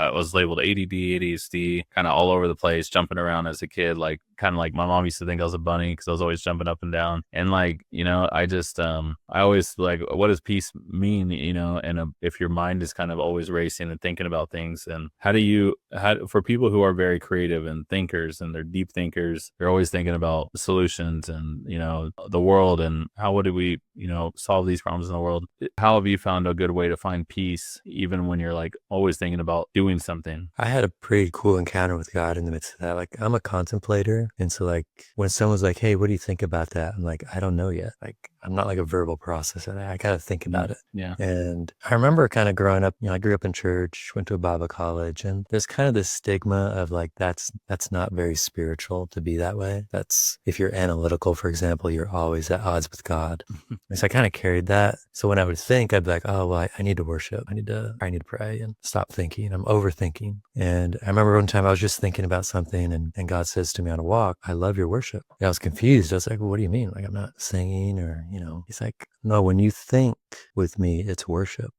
I was labeled ADD, ADHD, kind of all over the place, jumping around as a kid, like kind of like my mom used to think I was a bunny because I was always jumping up and down. And like, I just, I always like, what does peace mean? And if your mind is kind of always racing and thinking about things, and for people who are very creative and thinkers and they're deep thinkers, they're always thinking about solutions and, the world and how would we, solve these problems in the world. How have you found a good way to find peace, even when you're like always thinking about doing something? I had a pretty cool encounter with God in the midst of that. Like, I'm a contemplator. And so, like, when someone's like, hey, what do you think about that? I'm like, I don't know yet. Like, I'm not like a verbal processor. I got to think about it. Yeah. And I remember kind of growing up, I grew up in church, went to a Bible college, and there's kind of this stigma of like, that's not very spiritual to be that way. That's, if you're analytical, for example, you're always at odds with God. And so I kind of carried that. So when I would think, I'd be like, oh, well, I need to worship. I need to pray and stop thinking. I'm overthinking. And I remember one time I was just thinking about something and God says to me on a walk, I love your worship. And I was confused. I was like, well, what do you mean? Like, I'm not singing or, he's like, no, when you think with me, it's worship.